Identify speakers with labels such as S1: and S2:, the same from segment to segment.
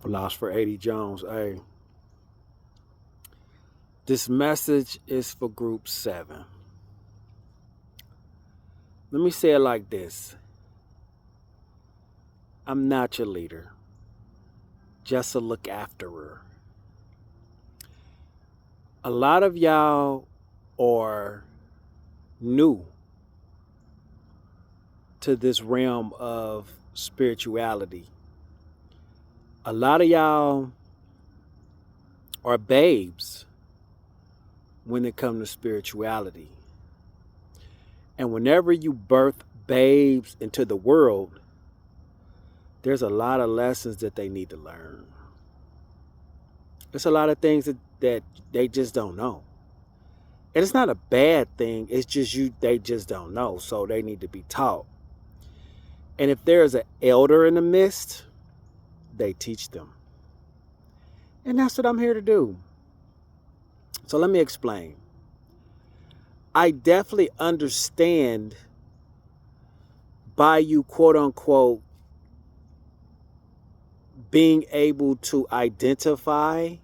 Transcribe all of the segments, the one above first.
S1: Philosopher 80 Jones. Hey, this message is for group 7. Let me say it like this. I'm not your leader, just a look afterer. A lot of y'all are new to this realm of spirituality. A lot of y'all are babes when it comes to spirituality. And whenever you birth babes into the world, there's a lot of lessons that they need to learn. There's a lot of things that they just don't know. And it's not a bad thing. It's just they just don't know. So they need to be taught. And if there's an elder in the midst, they teach them. And that's what I'm here to do. So let me explain. I definitely understand by you, quote unquote, being able to identify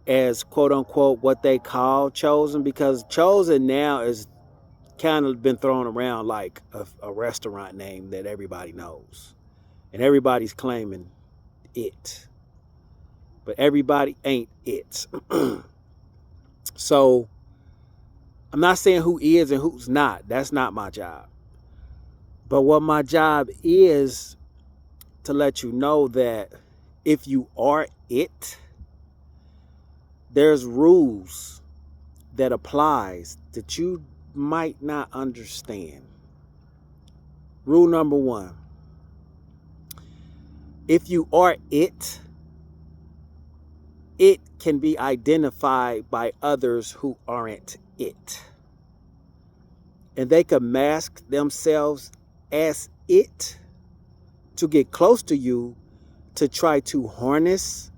S1: as, quote unquote, what they call chosen, because chosen now is kind of been thrown around like a restaurant name that everybody knows. And everybody's claiming it. But everybody ain't it. So I'm not saying who is and who's not. That's not my job. But what my job is to let you know that if you are it, there's rules that applies that you might not understand. Rule number 1. If you are it, it can be identified by others who aren't it. And they can mask themselves as it to get close to you to try to harness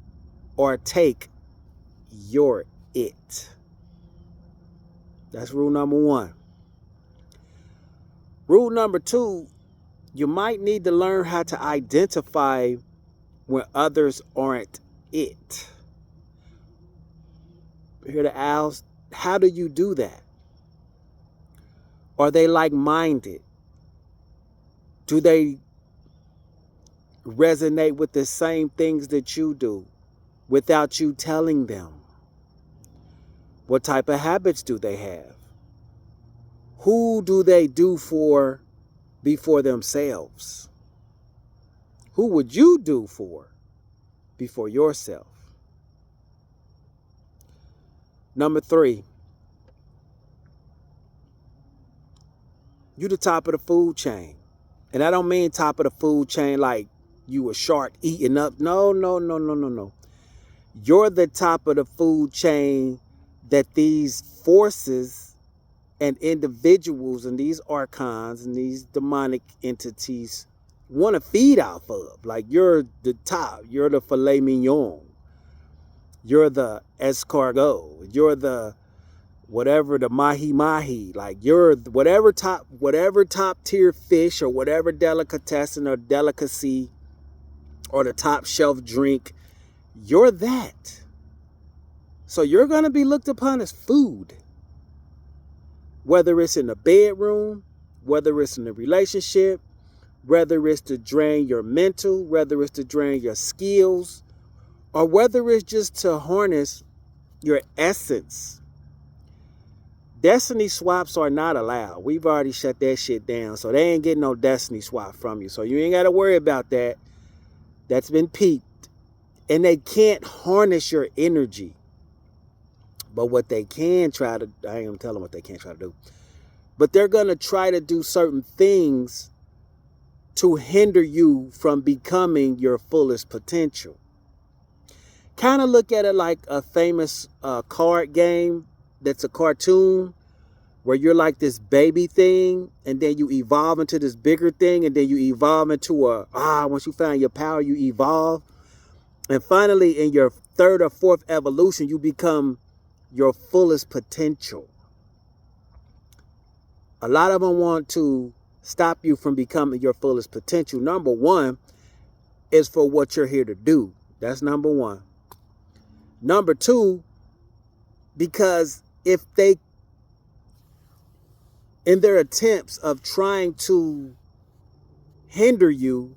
S1: or take your it. That's rule number 1. Rule number 2, you might need to learn how to identify when others aren't it. Here the owls, how do you do that? Are they like-minded? Do they resonate with the same things that you do without you telling them? What type of habits do they have? Who do they do for before themselves? Who would you do for before yourself? Number 3, you the top of the food chain. And I don't mean top of the food chain like you a shark eating up. No. You're the top of the food chain that these forces and individuals and these archons and these demonic entities want to feed off of. Like you're the top. You're the filet mignon. You're the escargot. You're the whatever, the mahi. Like you're whatever top tier fish or whatever delicatessen or delicacy or the top shelf drink. You're that. So you're going to be looked upon as food. Whether it's in the bedroom, whether it's in a relationship, whether it's to drain your mental, whether it's to drain your skills, or whether it's just to harness your essence. Destiny swaps are not allowed. We've already shut that shit down. So they ain't getting no destiny swap from you. So you ain't got to worry about that. That's been peaked. And they can't harness your energy. But what they can try to, I ain't gonna tell them what they can't try to do. But they're going to try to do certain things to hinder you from becoming your fullest potential. Kind of look at it like a famous card game that's a cartoon where you're like this baby thing and then you evolve into this bigger thing and then you evolve into once you find your power, you evolve. And finally, in your 3rd or 4th evolution, you become your fullest potential. A lot of them want to stop you from becoming your fullest potential. Number 1 is for what you're here to do. That's number one. Number two, because if they, in their attempts of trying to hinder you,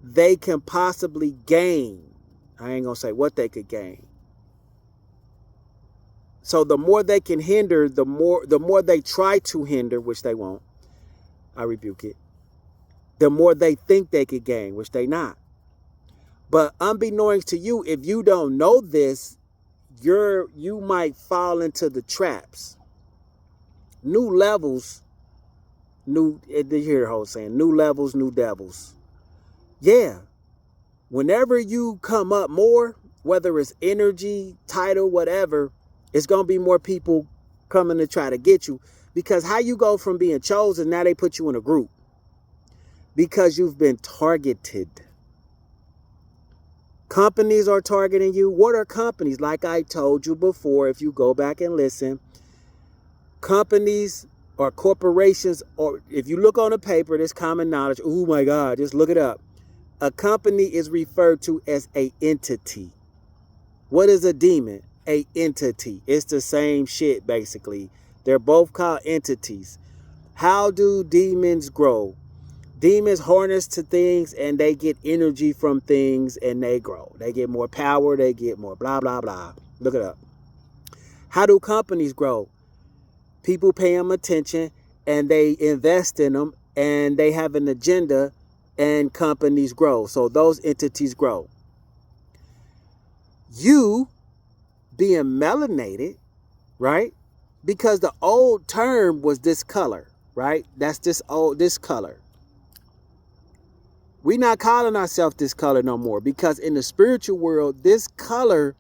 S1: they can possibly gain. I ain't gonna say what they could gain. So the more they can hinder, the more they try to hinder, which they won't. I rebuke it. The more they think they could gain, which they not. But unbeknownst to you, if you don't know this, you might fall into the traps. New levels, you hear the whole saying, new levels, new devils. Yeah. Whenever you come up more, whether it's energy, title, whatever, it's going to be more people coming to try to get you. Because how you go from being chosen, now they put you in a group. Because you've been targeted. Companies are targeting you. What are companies? Like I told you before, if you go back and listen, companies or corporations, or if you look on a paper, this common knowledge, oh my God, just look it up. A company is referred to as an entity. What is a demon? A entity. It's the same shit, basically. They're both called entities. How do demons grow? Demons harness to things and they get energy from things and they grow. They get more power. They get more blah, blah, blah. Look it up. How do companies grow? People pay them attention and they invest in them and they have an agenda and companies grow. So those entities grow. You being melanated, right? Because the old term was this color, right? That's this color. We're not calling ourselves this color no more because in the spiritual world, this color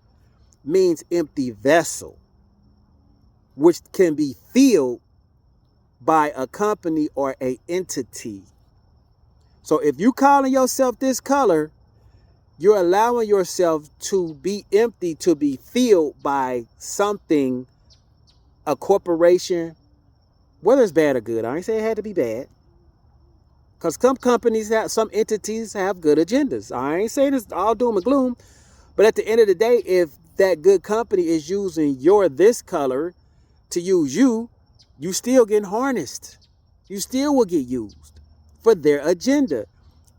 S1: means empty vessel, which can be filled by a company or a entity. So if you calling yourself this color, you're allowing yourself to be empty, to be filled by something, a corporation, whether it's bad or good. I ain't say it had to be bad. Because some companies have, some entities have good agendas. I ain't saying it's all doom and gloom. But at the end of the day, if that good company is using this color to use you, you still getting harnessed. You still will get used for their agenda,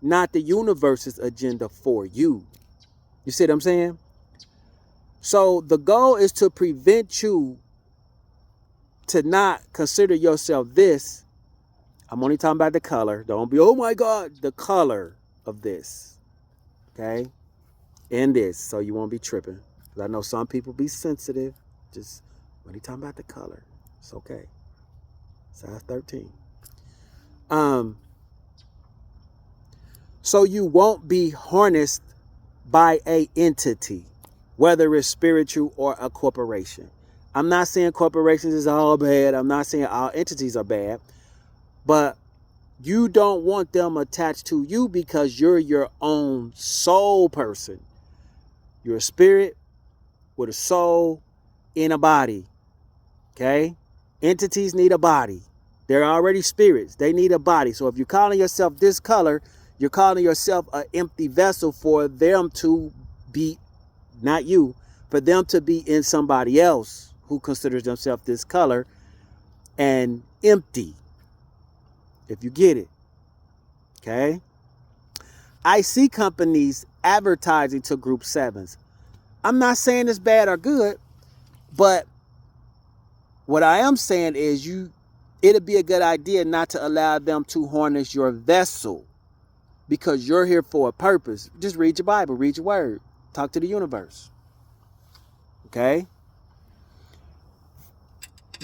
S1: not the universe's agenda for you. You see what I'm saying? So the goal is to prevent you to not consider yourself this. I'm only talking about the color. Don't be, oh my God, the color of this. Okay? And this, so you won't be tripping. Because I know some people be sensitive. Just only talking about the color. It's okay. Size 13. So you won't be harnessed by a entity, whether it's spiritual or a corporation. I'm not saying corporations is all bad. I'm not saying all entities are bad. But you don't want them attached to you because you're your own soul person. You're a spirit with a soul in a body. Okay? Entities need a body. They're already spirits. They need a body. So if you're calling yourself this color, you're calling yourself an empty vessel for them to be, not you, for them to be in somebody else who considers themselves this color and empty. If you get it. Okay? I see companies advertising to group 7s. I'm not saying it's bad or good, but what I am saying is it'd be a good idea not to allow them to harness your vessel because you're here for a purpose. Just read your Bible, read your word, talk to the universe. Okay?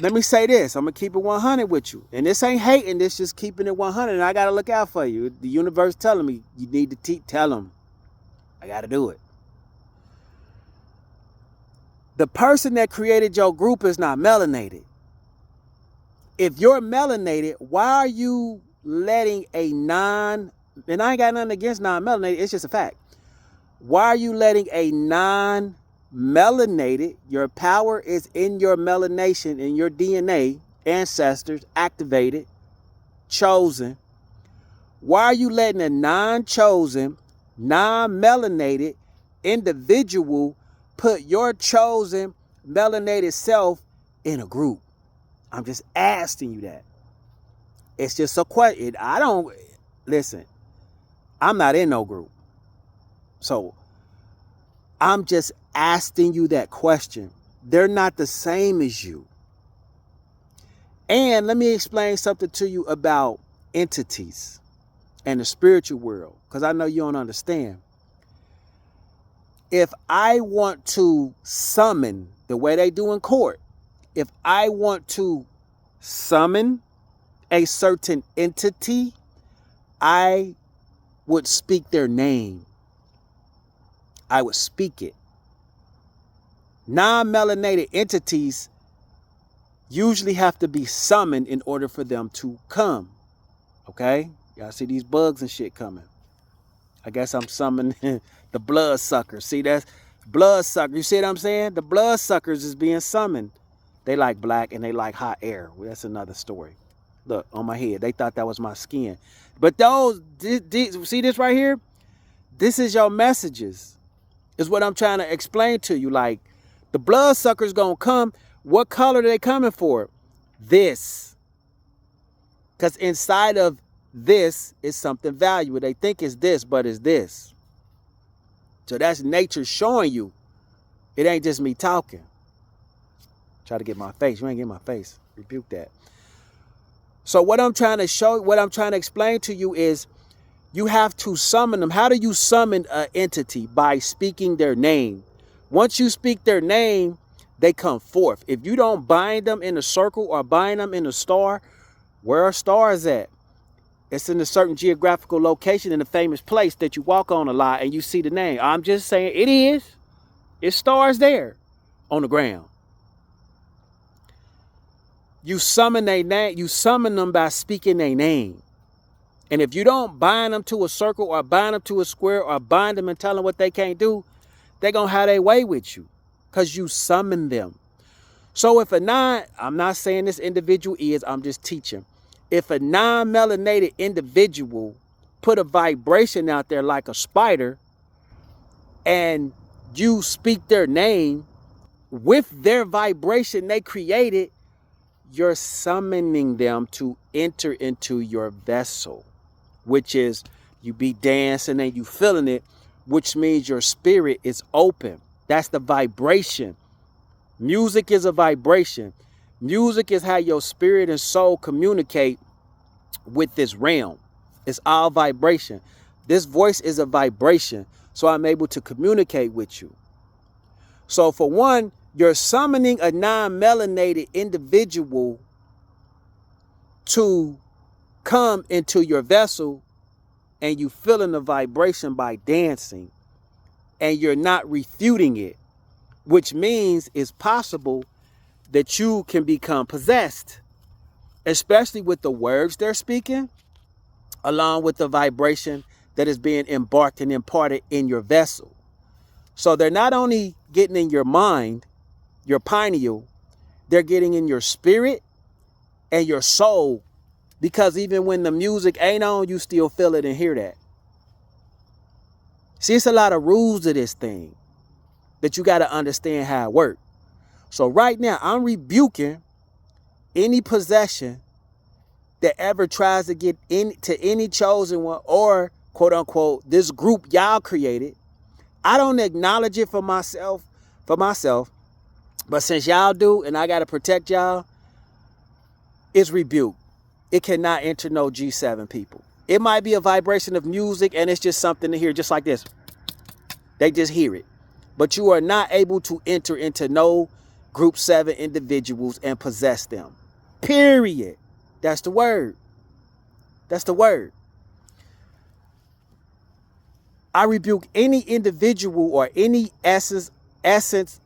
S1: Let me say this. I'm going to keep it 100 with you. And this ain't hating. This just keeping it 100. And I got to look out for you. The universe telling me you need to tell them. I got to do it. The person that created your group is not melanated. If you're melanated, why are you letting and I ain't got nothing against non-melanated. It's just a fact. Why are you letting a non-melanated, your power is in your melanation, in your DNA, ancestors, activated, chosen. Why are you letting a non-chosen, non-melanated individual put your chosen melanated self in a group? I'm just asking you that. It's just a question. Listen, I'm not in no group. So I'm just asking you that question. They're not the same as you. And let me explain something to you about entities and the spiritual world, because I know you don't understand. If I want to summon, the way they do in court, if I want to summon a certain entity, I would speak their name. I would speak it. Non-melanated entities usually have to be summoned in order for them to come. Okay? Y'all see these bugs and shit coming. I guess I'm summoning the blood suckers. See, that's blood suckers. You see what I'm saying? The blood suckers is being summoned. They like black and they like hot air. Well, that's another story. Look, on my head. They thought that was my skin. But see this right here? This is your messages. Is what I'm trying to explain to you. Like, the blood suckers gonna come. What color are they coming for? This. Because inside of this is something valuable. They think it's this, but it's this. So that's nature showing you. It ain't just me talking. Try to get my face. You ain't get my face. Rebuke that. So what I'm trying to explain to you is you have to summon them. How do you summon an entity? By speaking their name. Once you speak their name, they come forth. If you don't bind them in a circle or bind them in a star, where are stars at? It's in a certain geographical location in a famous place that you walk on a lot and you see the name. I'm just saying it is. It's stars there on the ground. You summon their name. You summon them by speaking their name. And if you don't bind them to a circle or bind them to a square or bind them and tell them what they can't do, they're going to have their way with you because you summon them. So if I'm not saying this individual is, I'm just teaching. If a non-melanated individual put a vibration out there like a spider and you speak their name with their vibration they created, you're summoning them to enter into your vessel, which is you be dancing and you feeling it, which means your spirit is open. That's the vibration. Music is a vibration. Music is how your spirit and soul communicate with this realm. It's all vibration. This voice is a vibration, so I'm able to communicate with you. So for one, you're summoning a non-melanated individual to come into your vessel, and you feeling the vibration by dancing, and you're not refuting it, which means it's possible that you can become possessed, especially with the words they're speaking, along with the vibration that is being embarked and imparted in your vessel. So they're not only getting in your mind, your pineal, they're getting in your spirit and your soul, because even when the music ain't on, you still feel it and hear that. See, it's a lot of rules to this thing that you got to understand how it works. So right now, I'm rebuking any possession that ever tries to get into any chosen one or, quote unquote, this group y'all created. I don't acknowledge it for myself, but since y'all do and I got to protect y'all, it's rebuked. It cannot enter no G7 people. It might be a vibration of music and it's just something to hear, just like this. They just hear it. But you are not able to enter into no group 7 individuals and possess them. Period. That's the word. That's the word. I rebuke any individual or any essence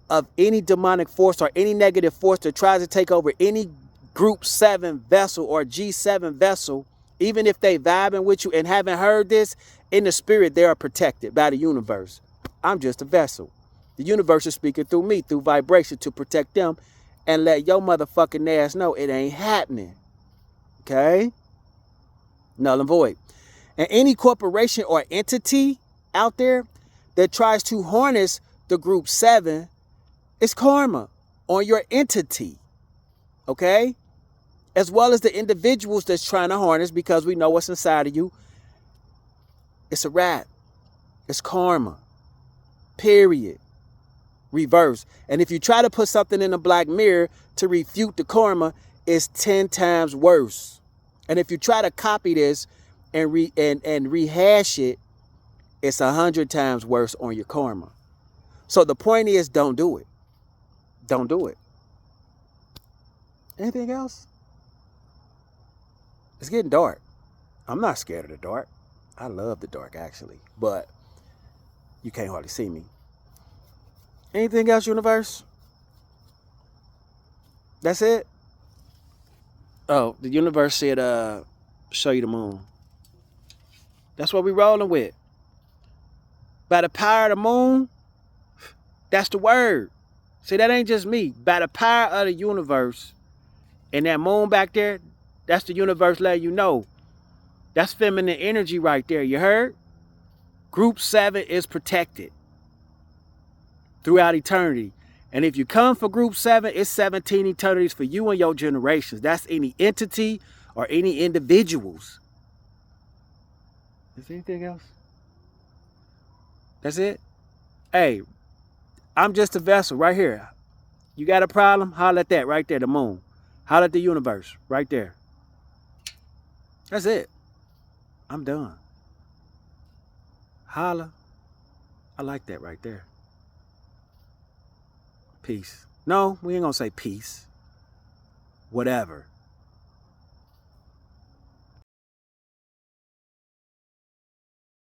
S1: of any demonic force or any negative force that tries to take over any group 7 vessel or G7 vessel. Even if they vibing with you and haven't heard this, in the spirit, they are protected by the universe. I'm just a vessel. The universe is speaking through me, through vibration, to protect them and let your motherfucking ass know it ain't happening. Okay? Null and void. And any corporation or entity out there that tries to harness the group 7 is karma on your entity, okay? As well as the individuals that's trying to harness, because we know what's inside of you. It's a wrap. It's karma. Period. Reverse. And if you try to put something in a black mirror to refute the karma, it's 10 times worse. And if you try to copy this and rehash it, it's 100 times worse on your karma. So the point is, don't do it. Don't do it. Anything else? It's getting dark. I'm not scared of the dark. I love the dark, actually. But you can't hardly see me. Anything else, universe? That's it? Oh, the universe said, show you the moon. That's what we rolling with. By the power of the moon, that's the word. See, that ain't just me. By the power of the universe, and that moon back there, that's the universe letting you know. That's feminine energy right there, you heard? Group 7 is protected throughout eternity. And if you come for group 7, it's 17 eternities for you and your generations. That's any entity or any individuals. Is there anything else? That's it? Hey, I'm just a vessel right here. You got a problem? Holler at that right there, the moon. Holler at the universe right there. That's it. I'm done. Holla. I like that right there. Peace. No, we ain't gonna say peace. Whatever.